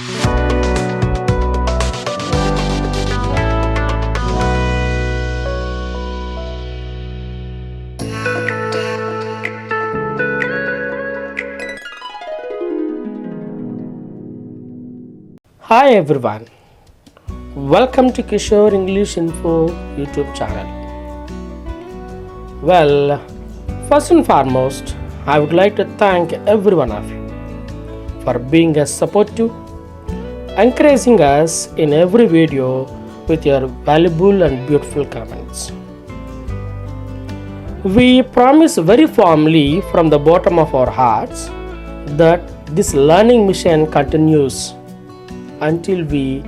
Hi everyone, welcome to Kishore English Info YouTube channel. Well, first and foremost, I would like to thank every one of you for being as supportive, encouraging us in every video with your valuable and beautiful comments. We promise very firmly from the bottom of our hearts that this learning mission continues until we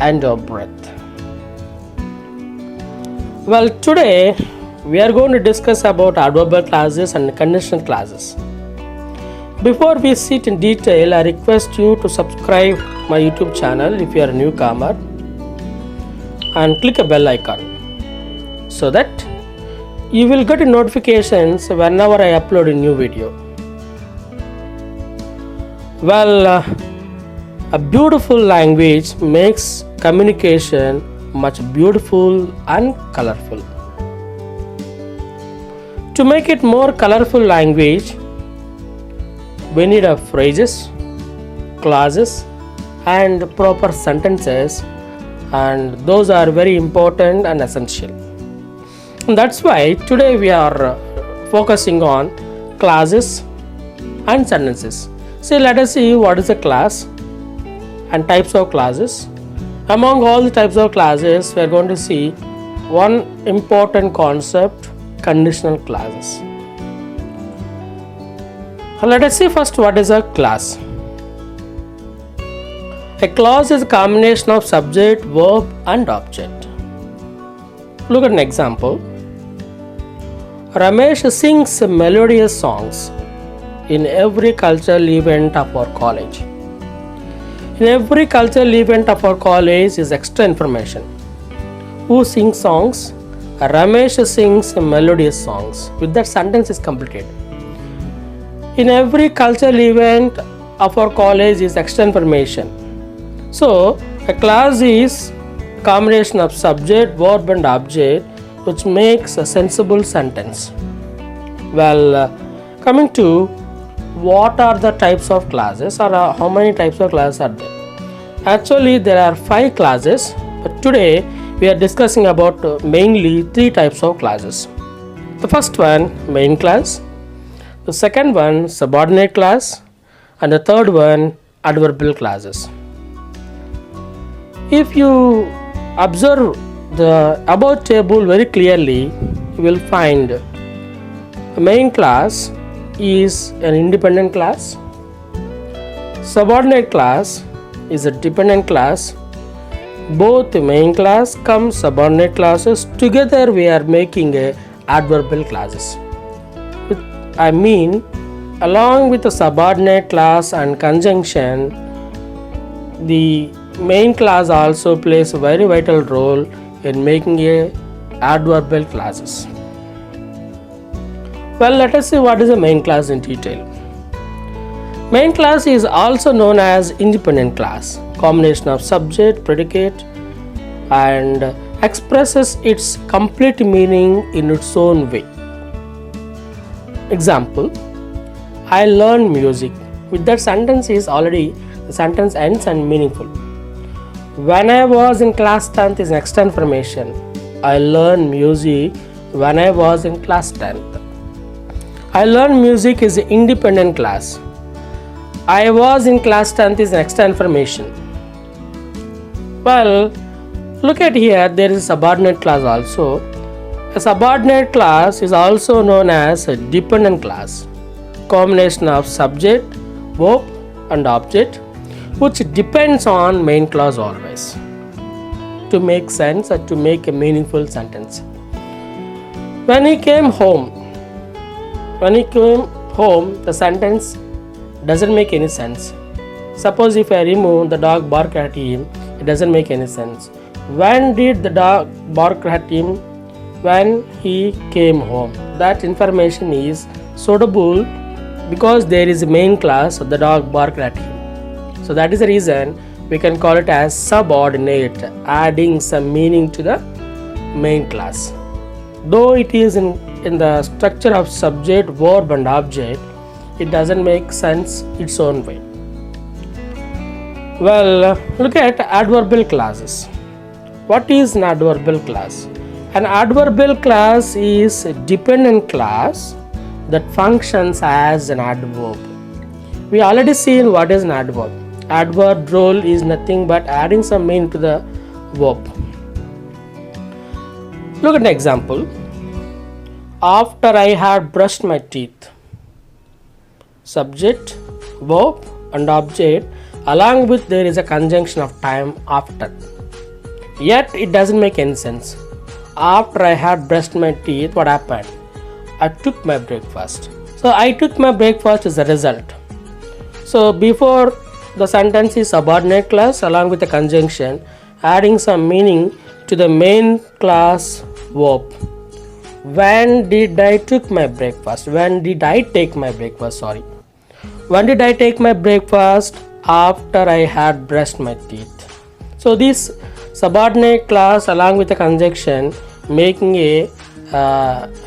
end our breath. Well, today we are going to discuss about adverbial clauses and conditional clauses. Before we sit in detail, I request you to subscribe my YouTube channel if you are a newcomer and click a bell icon so that you will get notifications whenever I upload a new video. Well, a beautiful language makes communication much beautiful and colorful. To make it more colorful language, we need a phrases, clauses and proper sentences, and those are very important and essential. And that's why today we are focusing on clauses and sentences. So let us see what is a clause and types of clauses. Among all the types of clauses, we are going to see one important concept: conditional clauses. Let us see first what is a clause. A clause is a combination of subject, verb and object. Look at an example. Ramesh sings melodious songs in every cultural event of our college. In every cultural event of our college is extra information. Who sings songs? Ramesh sings melodious songs. With that, sentence is completed. In every cultural event of our college is extra information. So, a clause is a combination of subject, verb and object which makes a sensible sentence. Well, coming to what are the types of clauses, or how many types of clauses are there? Actually, there are 5 clauses, but today we are discussing about mainly 3 types of clauses. The first one, main clause. The second one, subordinate clause. And the third one, adverbial clauses. If you observe the above table very clearly, you will find a main clause is an independent clause. Subordinate clause is a dependent clause. Both main clause come subordinate clauses. Together we are making a adverbial clauses. I mean, along with the subordinate clause and conjunction, the main clause also plays a very vital role in making a adverbial clauses. Well, let us see what is a main clause in detail. Main clause is also known as independent clause, combination of subject, predicate, and expresses its complete meaning in its own way. Example, I learn music. With that sentence is already, the sentence ends and meaningful. When I was in class 10th is extra information. I learned music when I was in class 10th. I learned music is an independent clause. I was in class 10th is extra information. Well, look at here, there is a subordinate clause also. A subordinate clause is also known as a dependent clause, combination of subject, verb and object, which depends on main clause always to make sense or to make a meaningful sentence. When he came home, the sentence doesn't make any sense. Suppose if I remove the dog bark at him, it doesn't make any sense. When did the dog bark at him? When he came home. That information is suitable because there is a main clause, so the dog barked at him. So that is the reason we can call it as subordinate, adding some meaning to the main class. Though it is in the structure of subject, verb and object, it doesn't make sense its own way. Well, look at adverbial clauses. What is an adverbial clause? An adverbial clause is a dependent clause that functions as an adverb. We already seen what is an adverb. Adverb role is nothing but adding some meaning to the verb. Look at an example. After I had brushed my teeth. Subject, verb and object, along with there is a conjunction of time after. Yet it doesn't make any sense. After I had brushed my teeth, what happened? I took my breakfast. So I took my breakfast is the result. So before the sentence is subordinate clause along with the conjunction, adding some meaning to the main class verb. When did I took my breakfast? When did I take my breakfast? Sorry. When did I take my breakfast? After I had brushed my teeth. So this subordinate clause along with the conjunction making a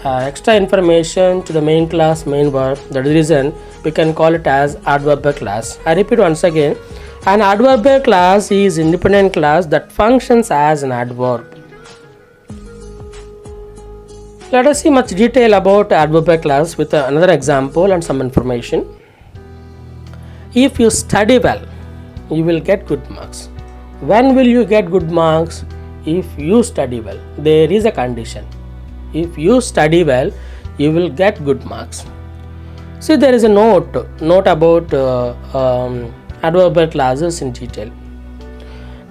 extra information to the main class main verb. That is the reason we can call it as adverbial clause. I repeat once again, an adverbial clause is independent clause that functions as an adverb. Let us see much detail about adverbial clause with another example and some information. If you study well, you will get good marks. When will you get good marks? If you study well. There is a condition. If you study well, you will get good marks. See, there is a note about adverbial clauses in detail.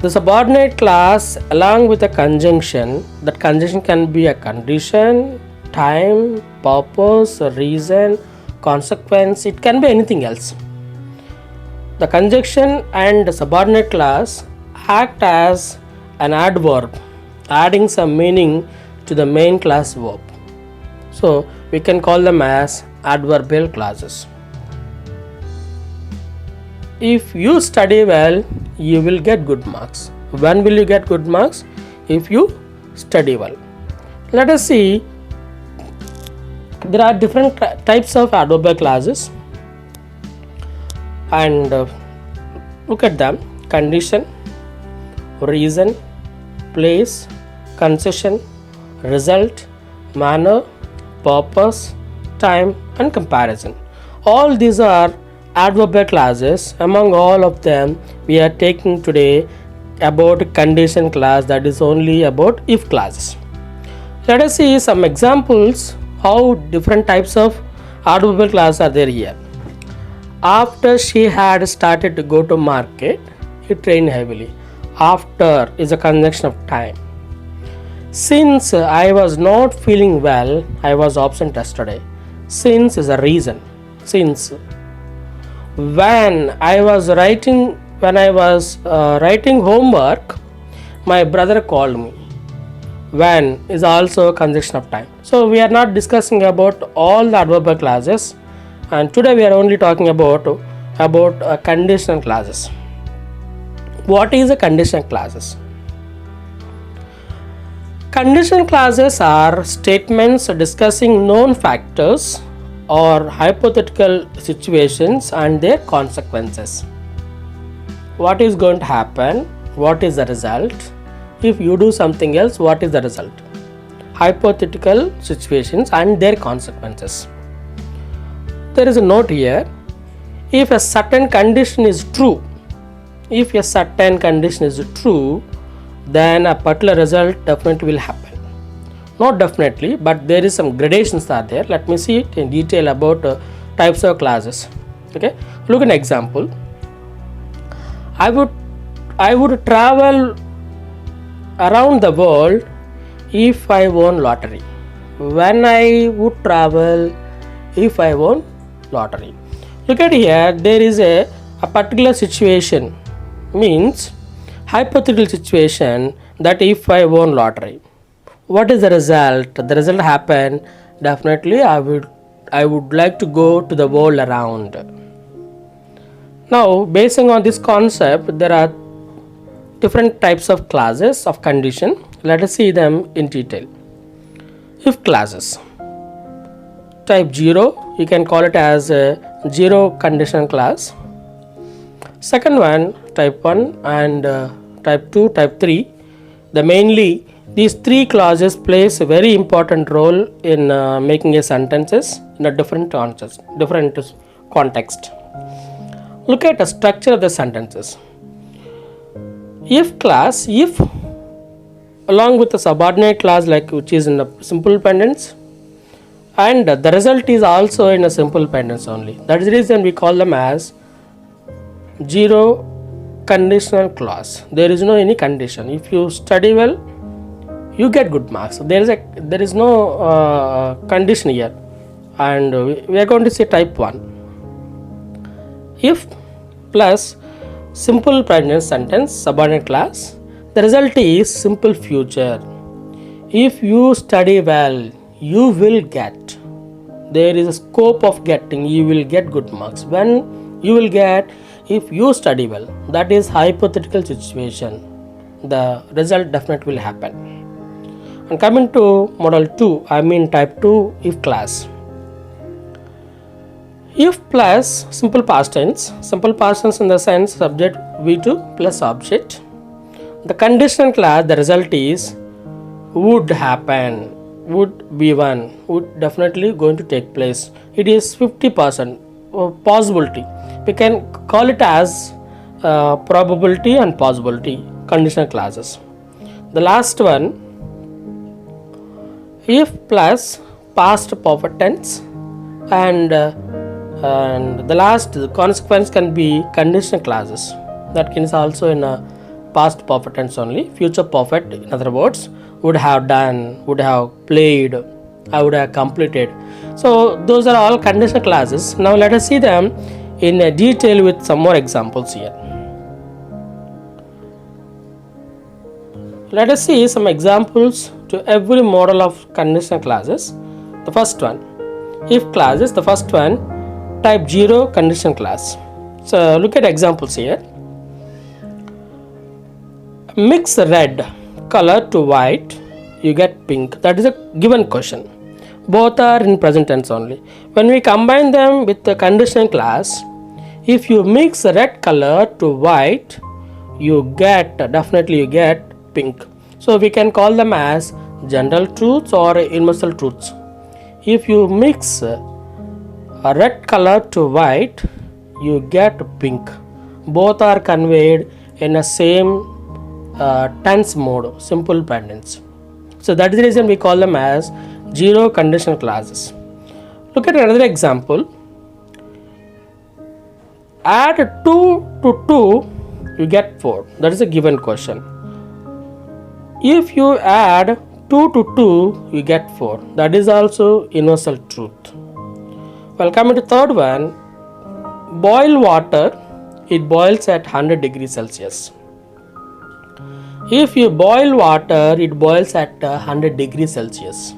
The subordinate clause along with a conjunction, that conjunction can be a condition, time, purpose, reason, consequence, it can be anything else. The conjunction and the subordinate clause act as an adverb, adding some meaning to the main class verb. So we can call them as adverbial clauses. If you study well, you will get good marks. When will you get good marks? If you study well. Let us see, there are different types of adverbial clauses and look at them. Condition, reason, place, concession, result, manner, purpose, time and comparison. All these are adverbial clauses. Among all of them, we are taking today about condition clause, that is only about if clauses. Let us see some examples how different types of adverbial clauses are there here. After she had started to go to market, it rained heavily. After is a conjunction of time. Since I was not feeling well, I was absent yesterday. Since is a reason. Since. When I was writing homework, my brother called me. When is also a conjunction of time. So we are not discussing about all the adverbial clauses, and today we are only talking about conditional clauses. What is a conditional clauses? Conditional clauses are statements discussing known factors or hypothetical situations and their consequences. What is going to happen? What is the result? If you do something else, what is the result? Hypothetical situations and their consequences. There is a note here. If a certain condition is true, then a particular result definitely will happen. Not definitely, but there is some gradations are there. Let me see it in detail about types of clauses. Okay, look at an example. I would travel around the world if I won lottery. When I would travel if I won lottery. Look at here, there is a particular situation, means hypothetical situation, that if I won lottery, what is the result? The result happen, definitely I would like to go to the world around. Now, basing on this concept, there are different types of classes of condition. Let us see them in detail. If classes. Type 0, you can call it as a 0 conditional class. Second one, type 1 and type 2, type 3. Mainly these three clauses plays a very important role in making a sentences in a different context. Look at the structure of the sentences. If class, if along with the subordinate clause like which is in a simple pendants, and the result is also in a simple pendants only. That is the reason we call them as 0 conditional clause. There is no any condition. If you study well, you get good marks. There is no condition here, and we are going to say type 1. If plus simple present sentence subordinate clause, the result is simple future. If you study well, you will get. There is a scope of getting. You will get good marks. When you will get, if you study well, that is hypothetical situation. The result definitely will happen. And coming to model 2, I mean type 2 if class. If plus simple past tense in the sense subject V2 plus object. The conditional class, the result is would happen, would V1, would definitely going to take place. It is 50% possibility. We can call it as probability and possibility conditional clauses. The last one, if plus past perfect tense, and the last consequence can be conditional clauses. That is also in a past perfect tense only. Future perfect, in other words, would have done, would have played, I would have completed. So those are all conditional clauses. Now let us see them in detail with some more examples here. Let us see some examples to every model of conditional clauses. The first one, if clauses, the first one, type 0 conditional clause. So look at examples here. Mix red color to white, you get pink. That is a given question. Both are in present tense only. When we combine them with the conditional clause, if you mix red color to white, you get, definitely you get pink. So we can call them as general truths or universal truths. If you mix a red color to white, you get pink. Both are conveyed in a same tense mode, simple pendants. So that is the reason we call them as 0 conditional clauses. Look at another example. Add 2 to 2, you get 4. That is a given question. If you add 2 to 2, you get 4. That is also universal truth. Well, coming to third one, boil water, it boils at 100 degrees Celsius. If you boil water, it boils at 100 degrees Celsius.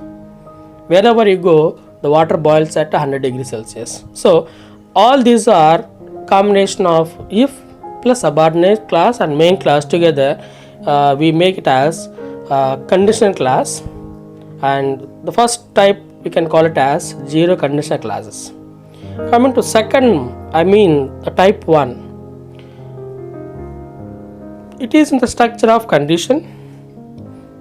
Wherever you go, the water boils at 100 degrees Celsius. So all these are combination of if plus subordinate clause and main clause together. We make it as conditional clause, and the first type we can call it as 0 conditional clauses. Coming to second, I mean the type 1. It is in the structure of condition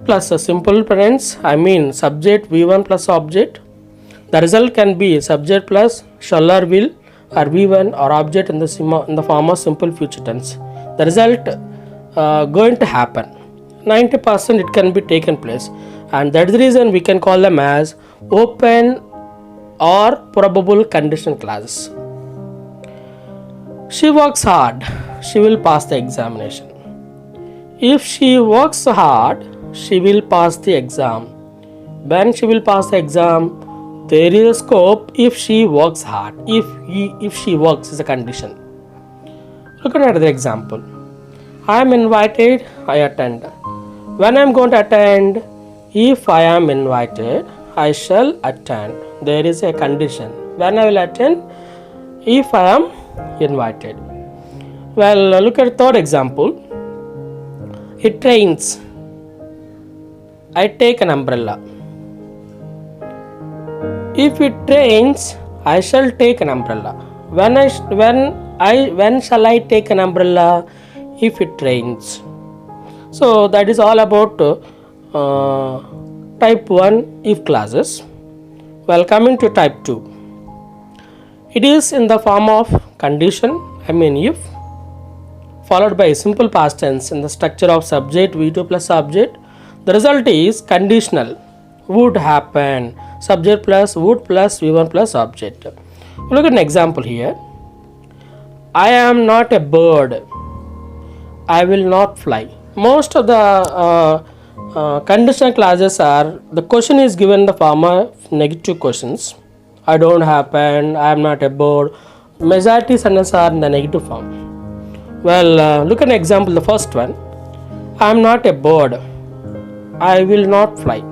plus a simple presence, I mean subject V1 plus object. The result can be subject plus shall or will, or V1 or object in the form of simple future tense. The result going to happen. 90% it can be taken place, and that is the reason we can call them as open or probable conditional clauses. She works hard, she will pass the examination. If she works hard, she will pass the exam. When she will pass the exam, there is a scope if she works hard. If she works is a condition. Look at another example. I am invited, I attend. When I am going to attend, if I am invited, I shall attend. There is a condition. When I will attend, if I am invited. Well, look at third example. It rains. I take an umbrella. If it rains, I shall take an umbrella. When shall I take an umbrella? If it rains. So that is all about type 1 if clauses. Well, coming to type 2. It is in the form of condition, if, followed by simple past tense in the structure of subject V2 plus object. The result is conditional. Would happen. Subject plus would plus V1 plus object. Look at an example here. I am not a bird. I will not fly. Most of the conditional clauses are, the question is given in the form of negative questions. I don't happen, I am not a bird. Majority sentences are in the negative form. Well, look at an example, the first one. I am not a bird. I will not fly.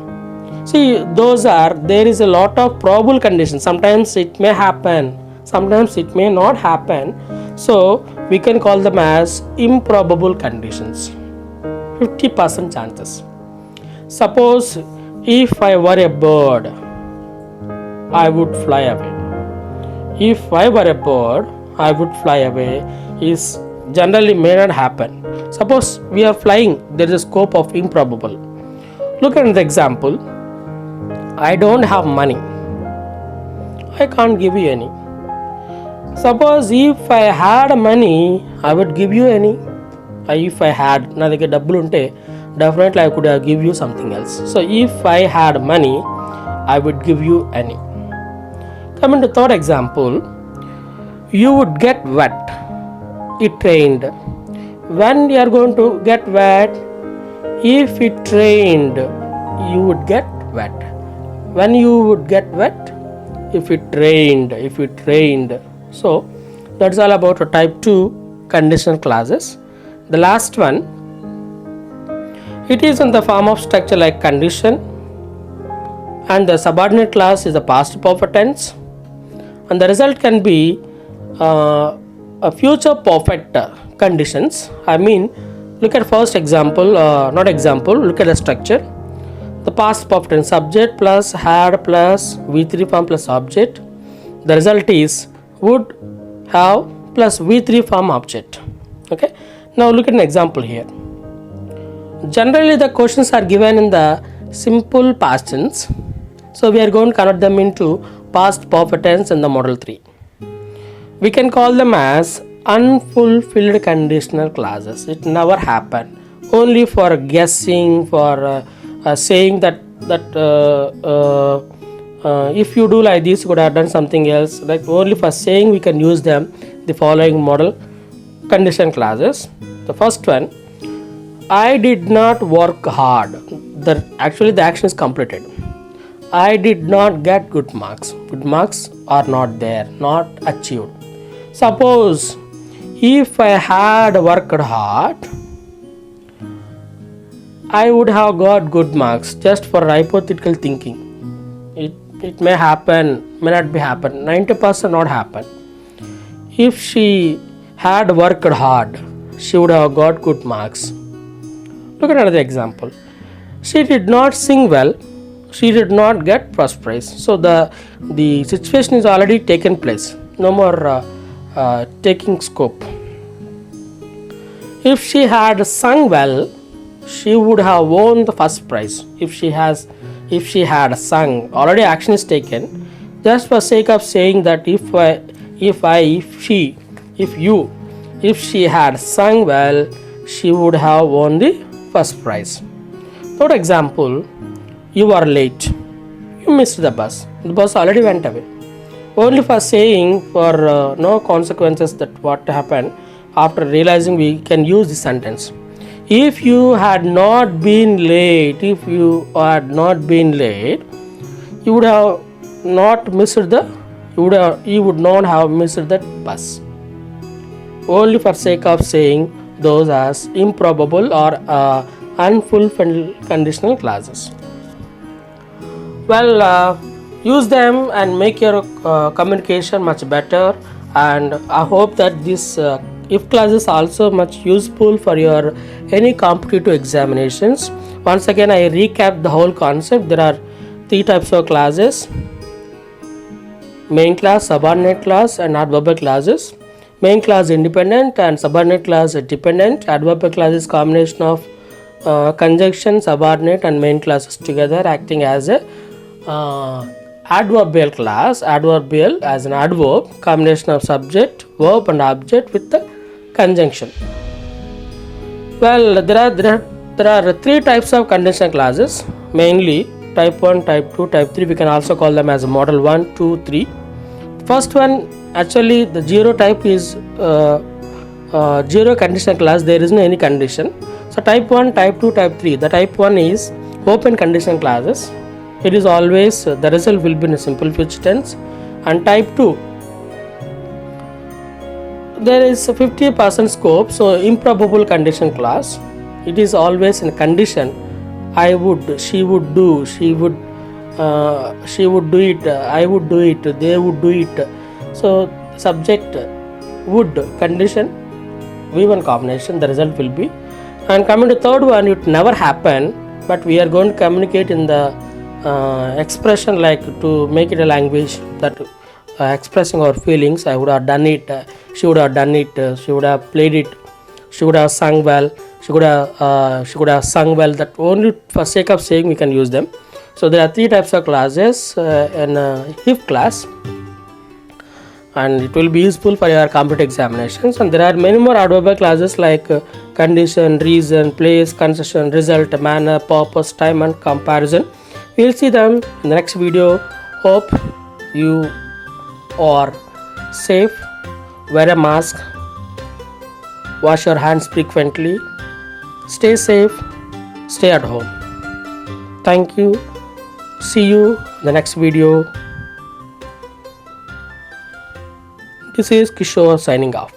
See, there is a lot of probable conditions. Sometimes it may happen, sometimes it may not happen. So, we can call them as improbable conditions. 50% chances. Suppose, if I were a bird, I would fly away. If I were a bird, I would fly away is generally may not happen. Suppose we are flying, there is a scope of improbable. Look at the example. I don't have money. I can't give you any. Suppose if I had money, I would give you any. If I had, na దగ్గర డబ్బులు ఉంటే definitely I could give you something else. So if I had money, I would give you any. Coming to third example, you would get wet. It rained. When you are going to get wet? If it rained, you would get wet. When you would get wet? If it rained. If it rained. So that's all about type 2 conditional clauses. The last one, it is in the form of structure like condition, and the subordinate clause is the past perfect tense, and the result can be a future perfect conditions. Look at first example, look at the structure. The past perfect tense, subject plus had plus V3 form plus object. The result is would have plus V3 form object. Okay. Now look at an example here. Generally the questions are given in the simple past tense. So we are going to convert them into past perfect tense in the model 3. We can call them as unfulfilled conditional clauses. It never happened. Only for guessing, for saying that if you do like this, you could have done something else. Like only for saying we can use them. The following model condition clauses. The first one, I did not work hard. Actually the action is completed. I did not get good marks. Good marks are not there, not achieved. Suppose if I had worked hard, I would have got good marks. Just for hypothetical thinking. It may happen, may not be happen. 90% not happen. If she had worked hard, she would have got good marks. Look at another example. She did not sing well. She did not get first prize. So the situation is already taken place. No more taking scope. If she had sung well, she would have won the first prize. If she had sung, already action is taken. Just for sake of saying that if she had sung well, she would have won the first prize. For example, you are late. You missed the bus. The bus already went away. Only for saying, for no consequences that what happened, after realizing we can use this sentence. If you had not been late, you would have not missed you would not have missed that bus. Only for sake of saying those as improbable or unfulfilled conditional clauses. Well, use them and make your communication much better, and I hope that this If class is also much useful for your any competitive examinations. Once again, I recap the whole concept. There are three types of classes: main class, subordinate class, and adverbial classes. Main class independent and subordinate class dependent. Adverbial class is combination of conjunction, subordinate, and main classes together, acting as a adverbial class. Adverbial as an adverb, combination of subject, verb, and object with the conjunction. Well, there are three types of conditional clauses, mainly type 1, type 2, type 3. We can also call them as model 1, 2, 3. First one, actually the zero type is zero conditional clause. There is no any condition. So type 1, type 2, type 3. The type 1 is open conditional clauses. It is always the result will be in a simple future tense. And type 2, there is a 50% scope, so improbable condition clause. It is always in condition. I would, she would do, she would do it, I would do it, they would do it. So subject would condition V1 combination, the result will be. And coming to third one, it never happened, but we are going to communicate in the expression, like to make it a language that expressing our feelings. I would have done it, she would have done it, she would have played it, she would have sung well, she could have sung well. That only for sake of saying we can use them. So there are three types of clauses in if class, and it will be useful for your competitive examinations. And there are many more adverbial clauses like condition, reason, place, concession, result, manner, purpose, time, and comparison. We will see them in the next video. Hope you are safe. Wear a mask. Wash your hands frequently. Stay safe. Stay at home. Thank you. See you in the next video. This is Kishore signing off.